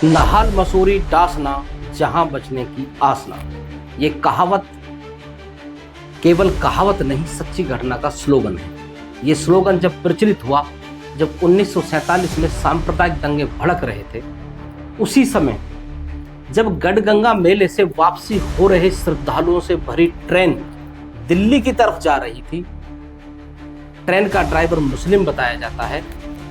नहाल मसूरी डासना जहां बचने की आसना। ये कहावत केवल कहावत नहीं, सच्ची घटना का स्लोगन है। ये स्लोगन जब प्रचलित हुआ, जब 1947 में सांप्रदायिक दंगे भड़क रहे थे, उसी समय जब गढ़गंगा मेले से वापसी हो रहे श्रद्धालुओं से भरी ट्रेन दिल्ली की तरफ जा रही थी। ट्रेन का ड्राइवर मुस्लिम बताया जाता है।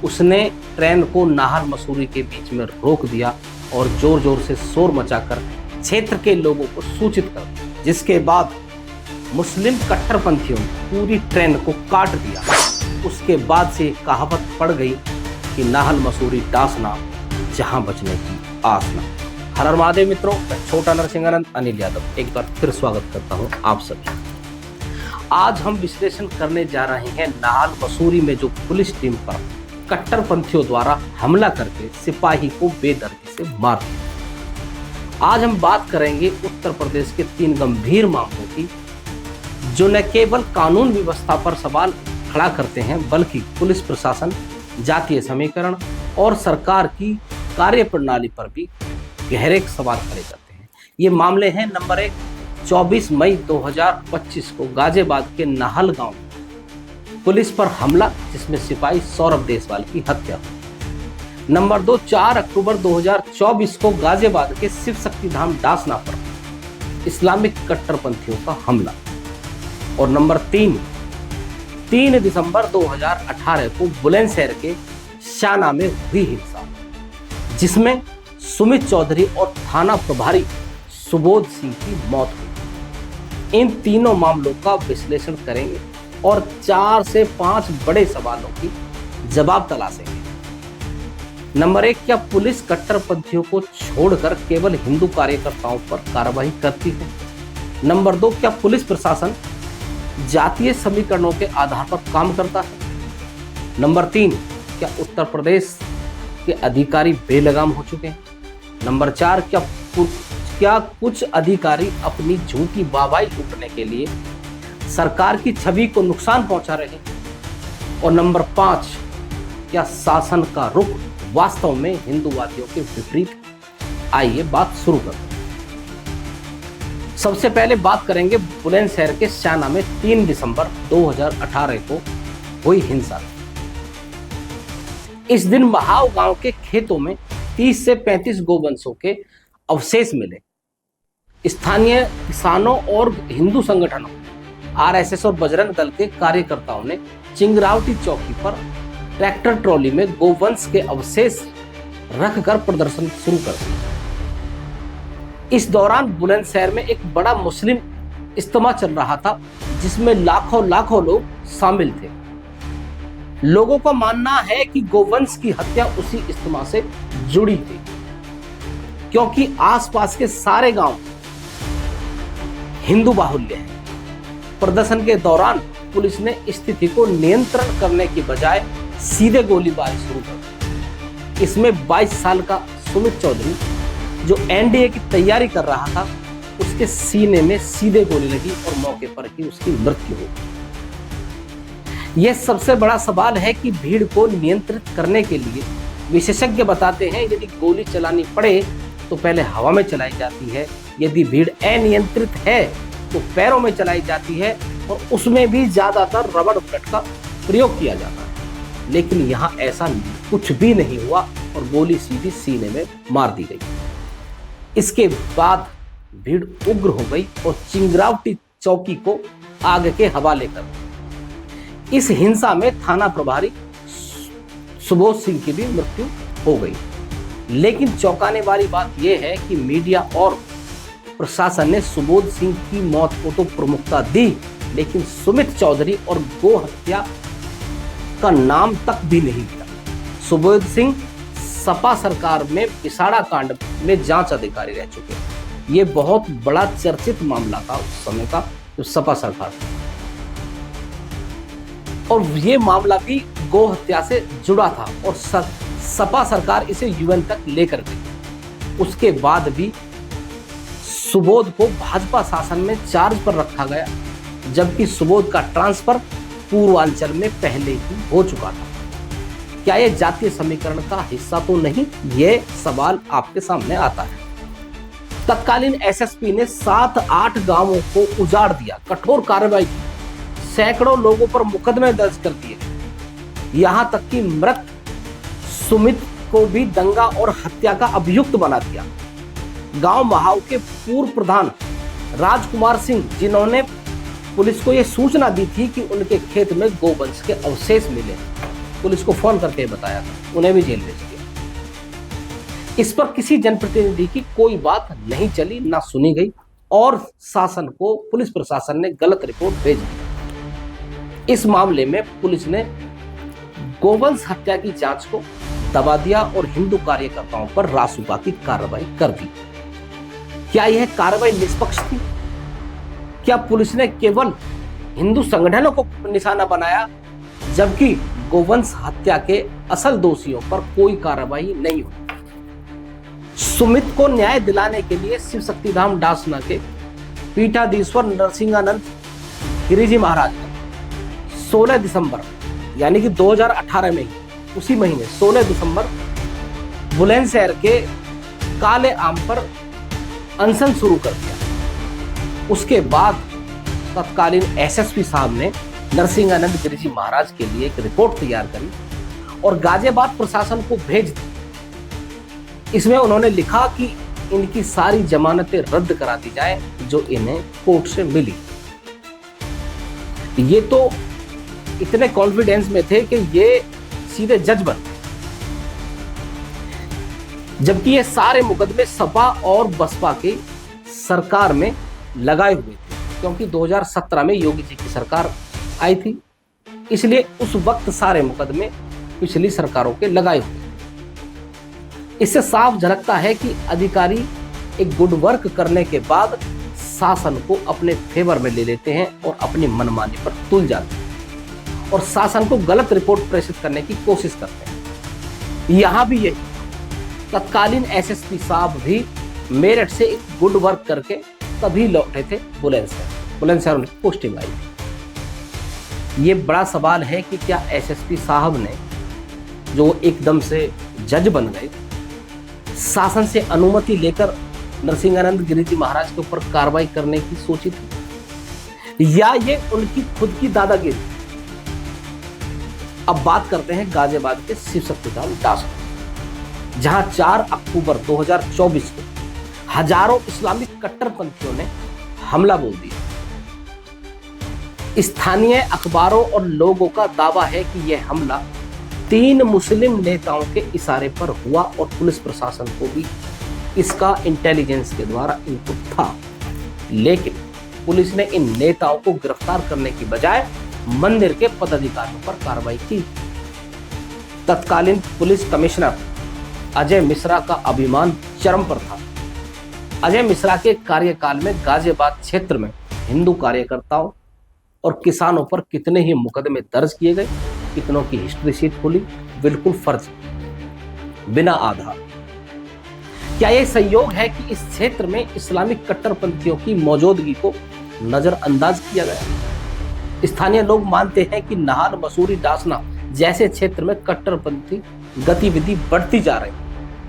उसने ट्रेन को नाहल मसूरी के बीच में रोक दिया और जोर जोर से शोर मचाकर क्षेत्र के लोगों को सूचित कर दिया, जिसके बाद मुस्लिम कट्टरपंथियों ने पूरी ट्रेन को काट दिया। उसके बाद से कहावत पड़ गई कि नाहल मसूरी डासना जहां बचने की आसना। हर हर महादेव मित्रों, मैं छोटा नरसिंहानंद अनिल यादव एक बार फिर स्वागत करता हूं आप सभी। आज हम विश्लेषण करने जा रहे हैं नाहल मसूरी में जो पुलिस टीम पर कट्टरपंथियों द्वारा हमला करके सिपाही को बेदर्दी से मार दिया। आज हम बात करेंगे उत्तर प्रदेश के 3 गंभीर मामलों की, जो न केवल कानून व्यवस्था पर सवाल खड़ा करते हैं, बल्कि पुलिस प्रशासन, जातीय समीकरण और सरकार की कार्यप्रणाली पर भी गहरे सवाल खड़े करते हैं। ये मामले हैं नंबर 1, 24 मई 2025 को गाजियाबाद के नाहल गांव में पुलिस पर हमला, जिसमें सिपाही सौरभ देसवाल की हत्या हुई। नंबर 2, 4 अक्टूबर 2024 को गाजियाबाद के शिव शक्ति धाम डासना पर इस्लामिक कट्टरपंथियों का हमला। और नंबर 3 दिसंबर 2018 को बुलंदशहर के शाना में हुई हिंसा, जिसमें सुमित चौधरी और थाना प्रभारी सुबोध सिंह की मौत हुई। इन तीनों मामलों का विश्लेषण करेंगे और 4 से 5 बड़े सवालों की जवाब तलाशेंगे। नंबर 1, क्या पुलिस कट्टरपंथियों को छोड़कर केवल हिंदू कार्यकर्ताओं पर कार्रवाई करती है? नंबर 2, क्या पुलिस प्रशासन जातीय समीकरणों के आधार पर काम करता है? नंबर 3, क्या उत्तर प्रदेश के अधिकारी बेलगाम हो चुके हैं? नंबर 4, क्या कुछ अधिकारी अपनी झूठी वाहवाही लूटने के लिए सरकार की छवि को नुकसान पहुंचा रहे हैं? और नंबर 5, क्या शासन का रुख वास्तव में हिंदूवादियों के विपरीत? आइए बात शुरू करते हैं। सबसे पहले बात करेंगे बुलंदशहर के शाना में 3 दिसंबर 2018 को हुई हिंसा। इस दिन महाव गांव के खेतों में 30 से 35 गोवंशों के अवशेष मिले। स्थानीय किसानों और हिंदू संगठनों, आरएसएस और बजरंग दल के कार्यकर्ताओं ने चिंगरावटी चौकी पर ट्रैक्टर ट्रॉली में गोवंश के अवशेष रखकर प्रदर्शन शुरू कर दिया। इस दौरान बुलंदशहर में एक बड़ा मुस्लिम इज्तिमा चल रहा था, जिसमें लाखों लोग शामिल थे। लोगों का मानना है कि गोवंश की हत्या उसी इज्तिमा से जुड़ी थी, क्योंकि आसपास के सारे गांव हिंदू बाहुल्य हैं। प्रदर्शन के दौरान पुलिस ने स्थिति को नियंत्रण करने की बजाय सीधे गोलीबारी शुरू कर दी। इसमें 22 साल का सुमित चौधरी, जो एनडीए की तैयारी कर रहा था, उसके सीने में सीधे गोली लगी और मौके पर ही उसकी मृत्यु हो गई। यह सबसे बड़ा सवाल है कि भीड़ को नियंत्रित करने के लिए विशेषज्ञ बताते हैं, यदि गोली चलानी पड़े तो पहले हवा में चलाई जाती है, यदि भीड़ अनियंत्रित है तो पैरों में चलाई जाती है, और उसमें भी ज्यादातर रबड़ बुलेट का प्रयोग किया जाता है। लेकिन यहाँ ऐसा कुछ भी नहीं हुआ और गोली सीधी सीने में मार दी गई। इसके बाद भीड़ उग्र हो गई और चिंगरावटी चौकी को आग के हवाले कर दी। इस हिंसा में थाना प्रभारी सुबोध सिंह की भी मृत्यु हो गई। लेकिन चौंकाने वाली बात यह है कि मीडिया और प्रशासन ने सुबोध सिंह की मौत को तो प्रमुखता दी, लेकिन सुमित चौधरी और गो हत्या का नाम तक भी नहीं दिया। सुबोध सिंह सपा सरकार में पिसाड़ा कांड में जांच अधिकारी रह चुके हैं। ये बहुत बड़ा चर्चित मामला था उस समय का, जो सपा सरकार था, और ये मामला भी गो हत्या से जुड़ा था और सपा सरकार इसे यूएन तक लेकर गई। उसके बाद भी सुबोध को भाजपा शासन में चार्ज पर रखा गया, जबकि सुबोध का ट्रांसफर पूर्वांचल में पहले ही हो चुका था। क्या ये जातीय समीकरण का हिस्सा तो नहीं? ये सवाल आपके सामने आता है। तत्कालीन एसएसपी ने 7-8 गांवों को उजाड़ दिया, कठोर कार्रवाई की, सैकड़ों लोगों पर मुकदमे दर्ज कर दिए, यहां तक कि मृत सुमित को भी दंगा और हत्या का अभियुक्त बना दिया। गांव महाव के पूर्व प्रधान राजकुमार सिंह, जिन्होंने पुलिस को यह सूचना दी थी कि उनके खेत में गोवंश के अवशेष मिले, पुलिस को फोन करके बताया था, उन्हें भी जेल भेज दिया। इस पर किसी जनप्रतिनिधि की कोई बात नहीं चली, ना सुनी गई और शासन को, पुलिस प्रशासन ने गलत रिपोर्ट भेज दी। इस मामले में पुलिस ने गोवंश हत्या की जांच को दबा दिया और हिंदू कार्यकर्ताओं पर रासुका की कार्रवाई कर दी। क्या यह कार्रवाई निष्पक्ष थी? क्या पुलिस ने केवल हिंदू संगठनों को निशाना बनाया, जबकि गोवंश हत्या के असल दोषियों पर कोई कार्रवाई नहीं हुई? सुमित को न्याय दिलाने के लिए शिव शक्तिधाम डासना के पीठाधीश्वर नरसिंहानंद गिरिजी महाराज ने 16 दिसंबर यानी कि 2018 में ही, उसी महीने 16 दिसंबर बुलंदशहर के काले आम पर अनशन शुरू कर दिया। उसके बाद तत्कालीन एसएसपी साहब ने नरसिंहानंद गिरिजी महाराज के लिए एक रिपोर्ट तैयार करी और गाजियाबाद प्रशासन को भेज दी। इसमें उन्होंने लिखा कि इनकी सारी जमानतें रद्द करा दी जाए जो इन्हें कोर्ट से मिली। ये तो इतने कॉन्फिडेंस में थे कि ये सीधे जज बन, जबकि ये सारे मुकदमे सपा और बसपा की सरकार में लगाए हुए थे, क्योंकि 2017 में योगी जी की सरकार आई थी, इसलिए उस वक्त सारे मुकदमे पिछली सरकारों के लगाए हुए। इससे साफ झलकता है कि अधिकारी एक गुड वर्क करने के बाद शासन को अपने फेवर में ले लेते हैं और अपनी मनमानी पर तुल जाते हैं और शासन को गलत रिपोर्ट प्रेषित करने की कोशिश करते हैं। यहां भी यही, तत्कालीन एसएसपी साहब भी मेरठ से एक गुड वर्क करके तभी लौटे थे बुलंदशहर उनकी पोस्टिंग आई थी। ये बड़ा सवाल है कि क्या एसएसपी साहब ने, जो एकदम से जज बन गए, शासन से अनुमति लेकर नरसिंहानंद गिरिजी महाराज के ऊपर कार्रवाई करने की सोची थी, या ये उनकी खुद की दादागिरी? अब बात करते हैं गाजियाबाद के शिव शक्तिधाम डासना, जहां 4 अक्टूबर 2024 को हजारों इस्लामिक कट्टरपंथियों ने हमला बोल दिया। स्थानीय अखबारों और लोगों का दावा है कि यह हमला 3 मुस्लिम नेताओं के इशारे पर हुआ और पुलिस प्रशासन को भी इसका इंटेलिजेंस के द्वारा इनपुट था, लेकिन पुलिस ने इन नेताओं को गिरफ्तार करने की बजाय मंदिर के पदाधिकारियों पर कार्रवाई की। तत्कालीन पुलिस कमिश्नर अजय मिश्रा का अभिमान चरम पर था। अजय मिश्रा के कार्यकाल में गाजियाबाद क्षेत्र में हिंदू कार्यकर्ताओं और किसानों पर कितने ही मुकदमे दर्ज किए गए, कितनों की हिस्ट्री शीट खुली, बिल्कुल फर्ज, बिना आधार। क्या यह संयोग है कि इस क्षेत्र में इस्लामिक कट्टरपंथियों की मौजूदगी को नजरअंदाज किया गया? स्थानीय लोग मानते हैं कि नाहर, मसूरी, डासना जैसे क्षेत्र में कट्टरपंथी गतिविधि बढ़ती जा रही है,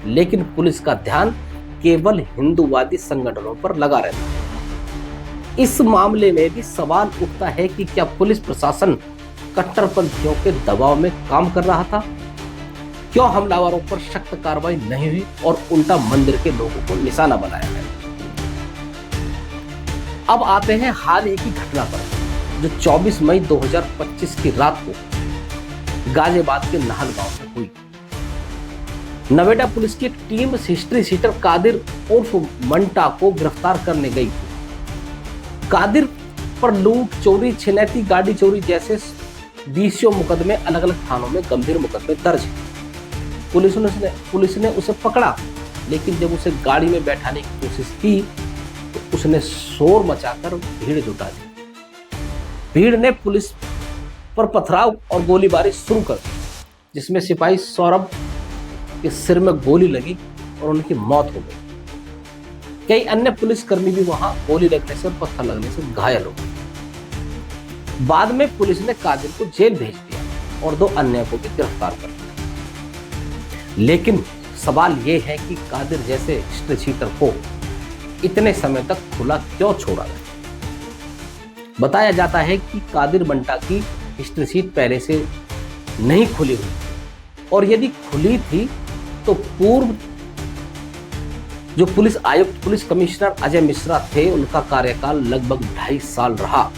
लेकिन पुलिस का ध्यान केवल हिंदूवादी संगठनों पर लगा रहता है। इस मामले में भी सवाल उठता है कि क्या पुलिस प्रशासन कट्टरपंथियों के दबाव में काम कर रहा था? क्यों हमलावरों पर सख्त कार्रवाई नहीं हुई और उल्टा मंदिर के लोगों को निशाना बनाया गया? अब आते हैं हाल ही की घटना पर, जो 24 मई 2025 की रात को गाजियाबाद के नाहल गांव में हुई। नवेदा पुलिस की एक टीम हिस्ट्री शीटर कादिर उर्फ मंटा को गिरफ्तार करने गई थी। कादिर पर लूट, चोरी, छिनैती, गाड़ी चोरी जैसे 20 मुकदमे अलग अलग थानों में गंभीर मुकदमे दर्ज हैं। पुलिस ने उसे पकड़ा, लेकिन जब उसे गाड़ी में बैठाने की कोशिश की तो उसने शोर मचाकर भीड़ जुटा दी। भीड़ ने पुलिस पर पथराव और गोलीबारी शुरू कर दी, जिसमें सिपाही सौरभ के सिर में गोली लगी और उनकी मौत हो गई। कई अन्य पुलिसकर्मी भी वहां गोली लगने से और पत्थर लगने से घायल हो गए। बाद में पुलिस ने कादिर को जेल भेज दिया और 2 अन्य को भी गिरफ्तार कर लिया। लेकिन सवाल ये है कि कादिर जैसे हिस्ट्री शीटर को इतने समय तक खुला क्यों छोड़ा गया। बताया जाता है कि कादिर बंटा की हिस्ट्री शीट पहले से नहीं खुली हुई, और यदि खुली थी तो पूर्व जो पुलिस आयुक्त पुलिस कमिश्नर अजय मिश्रा थे, उनका कार्यकाल लगभग 2.5 साल रहा।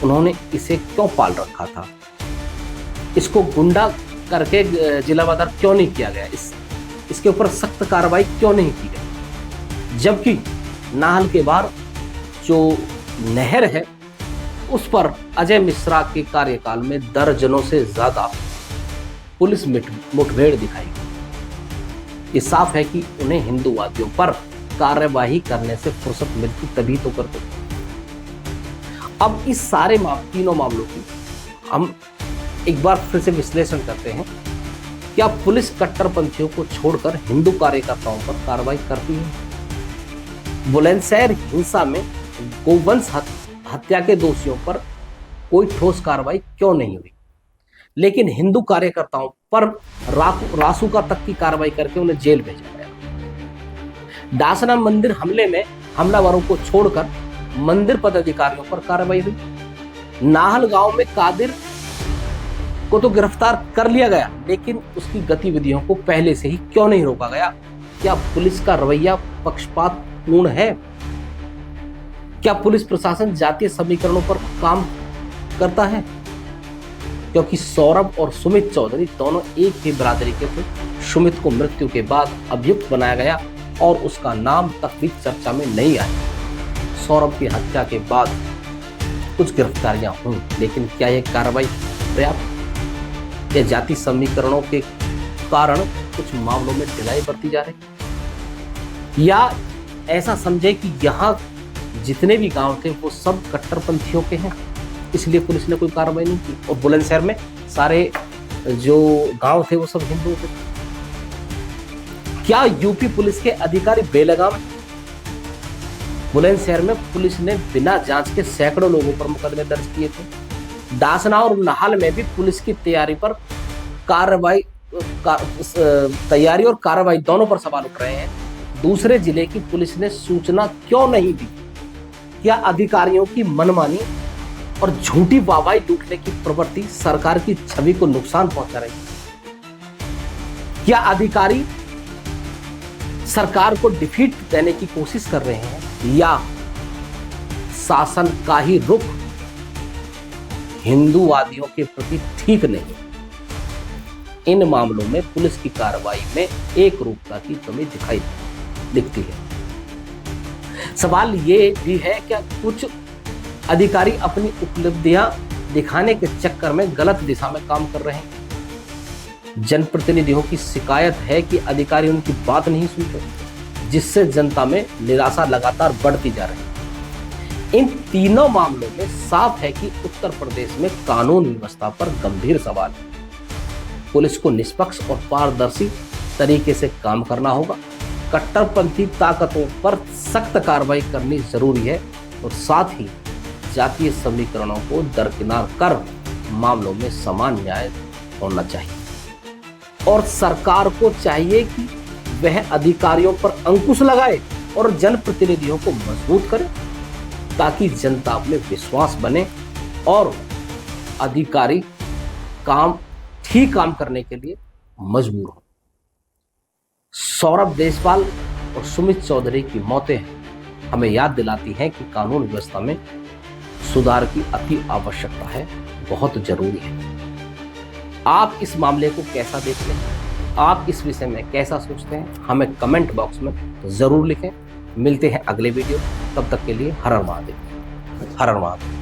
उन्होंने इसे क्यों पाल रखा था? इसको गुंडा करके जिलावार क्यों नहीं किया गया? इसके ऊपर सख्त कार्रवाई क्यों नहीं की गई? जबकि नाहल के बाहर जो नहर है उस पर अजय मिश्रा के कार्यकाल में दर्जनों से ज्यादा पुलिस मुठभेड़ दिखाई गई। ये साफ है कि उन्हें हिंदूवादियों पर कार्यवाही करने से फुर्सत मिलती तभी तो करते। अब इस सारे तीनों मामलों की हम एक बार फिर से विश्लेषण करते हैं। क्या पुलिस कट्टरपंथियों को छोड़कर हिंदू कार्यकर्ताओं पर कार्रवाई करती है? बुलंदशहर हिंसा में गोवंश हत्या के दोषियों पर कोई ठोस कार्रवाई क्यों नहीं हुई, लेकिन हिंदू कार्यकर्ताओं पर रासुका तक की कार्रवाई करके उन्हें जेल भेजा गया? डासना मंदिर हमले में हमलावरों को छोड़कर मंदिर पदाधिकारियों पर कार्रवाई हुई। नाहल गांव में कादिर को तो गिरफ्तार कर लिया गया, लेकिन उसकी गतिविधियों को पहले से ही क्यों नहीं रोका गया? क्या पुलिस का रवैया पक्षपातपूर्ण है? क्या पुलिस प्रशासन जातीय समीकरणों पर काम करता है? क्योंकि सौरभ और सुमित चौधरी दोनों एक ही बिरादरी के थे। सुमित को मृत्यु के बाद अभियुक्त बनाया गया और उसका नाम तक भी चर्चा में नहीं आया। सौरभ की हत्या के बाद कुछ गिरफ्तारियां हुई, लेकिन क्या यह कार्रवाई पर्याप्त? या जाति समीकरणों के कारण कुछ मामलों में ढिलाई बरती जा रही? या ऐसा समझे कि यहाँ जितने भी गांव थे वो सब कट्टरपंथियों के हैं, इसलिए पुलिस ने कोई कार्रवाई नहीं की? और बुलंदशहर में सारे जो गांव थे वो सब हिंदू थे। क्या यूपी पुलिस के अधिकारी बेलगाम? बुलंदशहर में पुलिस ने बिना जांच के सैकड़ों लोगों पर मुकदमे दर्ज किए थे। डासना और नाहल में भी पुलिस की तैयारी और कार्रवाई दोनों पर सवाल उठ रहे हैं। दूसरे जिले की पुलिस ने सूचना क्यों नहीं दी? क्या अधिकारियों की मनमानी और झूठी वाहवाही लूटने की प्रवृत्ति सरकार की छवि को नुकसान पहुंचा रही है? क्या अधिकारी सरकार को डिफीट देने की कोशिश कर रहे हैं, या शासन का ही रुख हिंदूवादियों के प्रति ठीक नहीं? इन मामलों में पुलिस की कार्रवाई में एक रूपता की कमी दिखती है। सवाल ये भी है, क्या कुछ अधिकारी अपनी उपलब्धियां दिखाने के चक्कर में गलत दिशा में काम कर रहे हैं? जनप्रतिनिधियों की शिकायत है कि अधिकारी उनकी बात नहीं सुनते, जिससे जनता में निराशा लगातार बढ़ती जा रही है। इन तीनों मामलों में साफ है कि उत्तर प्रदेश में कानून व्यवस्था पर गंभीर सवाल है। पुलिस को निष्पक्ष और पारदर्शी तरीके से काम करना होगा। कट्टरपंथी ताकतों पर सख्त कार्रवाई करनी जरूरी है, और साथ ही जातीय समीकरणों को दरकिनार कर मामलों में समान न्याय होना चाहिए। और सरकार को चाहिए कि वह अधिकारियों पर अंकुश लगाए और जनप्रतिनिधियों को मजबूत करे, ताकि जनता में विश्वास बने और अधिकारी ठीक काम करने के लिए मजबूर हो। सौरभ देशपाल और सुमित चौधरी की मौतें हमें याद दिलाती हैं कि कानून व्यवस्था में सुधार की अति आवश्यकता है, बहुत जरूरी है। आप इस मामले को कैसा देखते हैं? आप इस विषय में कैसा सोचते हैं? हमें कमेंट बॉक्स में जरूर लिखें। मिलते हैं अगले वीडियो, तब तक के लिए हर हर महादेव। हर हर महादेव।